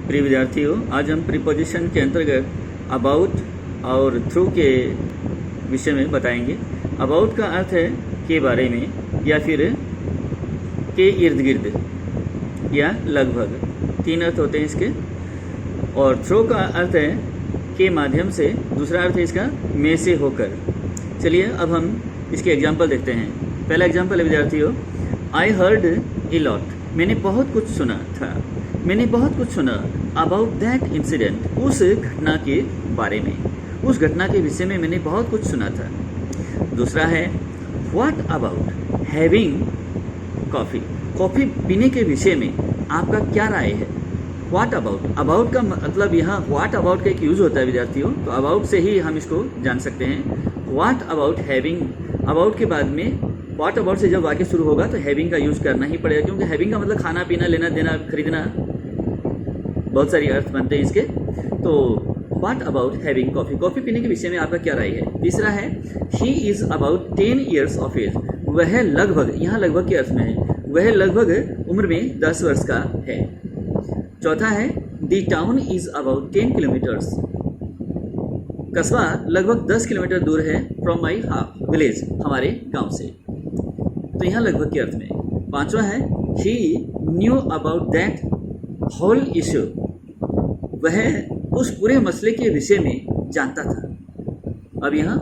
प्रिय विद्यार्थियों, आज हम प्रीपोजिशन के अंतर्गत अबाउट और थ्रू के विषय में बताएंगे। अबाउट का अर्थ है के बारे में या फिर के इर्द गिर्द या लगभग, तीन अर्थ होते हैं इसके। और थ्रू का अर्थ है के माध्यम से, दूसरा अर्थ है इसका में से होकर। चलिए अब हम इसके एग्जाम्पल देखते हैं। पहला एग्जाम्पल है विद्यार्थियों, आई हर्ड ए लॉट, मैंने बहुत कुछ सुना था, मैंने बहुत कुछ सुना अबाउट दैट इंसिडेंट, उस घटना के बारे में, उस घटना के विषय में मैंने बहुत कुछ सुना था। दूसरा है what about having coffee, coffee पीने के विषय में आपका क्या राय है। व्हाट अबाउट, अबाउट का मतलब यहाँ व्हाट अबाउट का एक यूज़ होता है विद्यार्थियों, तो अबाउट से ही हम इसको जान सकते हैं। व्हाट अबाउट हैविंग, अबाउट के बाद में व्हाट अबाउट से जब वाक्य शुरू होगा तो हैविंग का यूज़ करना ही पड़ेगा, क्योंकि हैविंग का मतलब खाना पीना, लेना देना, खरीदना, बहुत सारी अर्थ बनते हैं इसके। तो what about having coffee, coffee पीने के विषय में आपका क्या राय है। तीसरा है he is about 10 years of age, वह लगभग, यहाँ लगभग के अर्थ में है, वह लगभग उम्र में 10 वर्ष का है। चौथा है the town is about 10 kilometers, कस्बा लगभग 10 किलोमीटर दूर है फ्रॉम माई विलेज, हमारे गांव से। तो यहाँ लगभग के अर्थ में। पांचवा है he knew about that whole issue, वह उस पूरे मसले के विषय में जानता था। अब यहाँ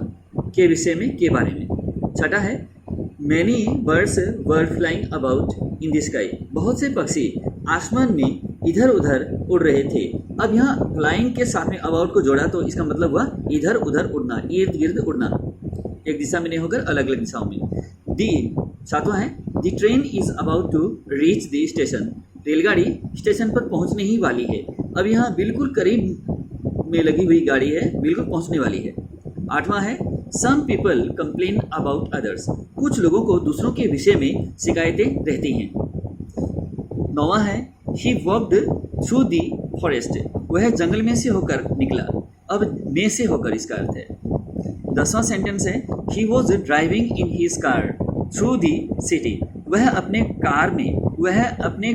के विषय में, के बारे में। छठा है many birds were flying about in the sky, बहुत से पक्षी आसमान में इधर उधर उड़ रहे थे। अब यहाँ फ्लाइंग के साथ में अबाउट को जोड़ा तो इसका मतलब हुआ इधर उधर उड़ना, इर्द गिर्द उड़ना, एक दिशा में नहीं होकर अलग अलग दिशाओं में। सातवां है the train is about to reach the station, रेलगाड़ी स्टेशन पर पहुंचने ही वाली है। अब यहाँ बिल्कुल करीब में लगी हुई गाड़ी है, बिल्कुल पहुंचने वाली है। आठवां है some people complain about others, कुछ लोगों को दूसरों के विषय में शिकायतें रहती हैं। नौवां है ही वॉक्ड थ्रू दी फॉरेस्ट, वह जंगल में से होकर निकला। अब में से होकर इसका अर्थ है। 10वां सेंटेंस है he was driving in his car through the city, वह अपने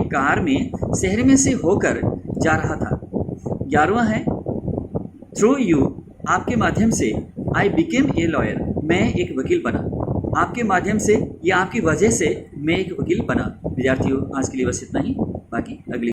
कार में शहर में से होकर जा रहा था। 11वां है थ्रू यू, आपके माध्यम से, आई बिकेम ए लॉयर, मैं एक वकील बना। आपके माध्यम से या आपकी वजह से मैं एक वकील बना। विद्यार्थियों, आज के लिए बस इतना ही, बाकी अगली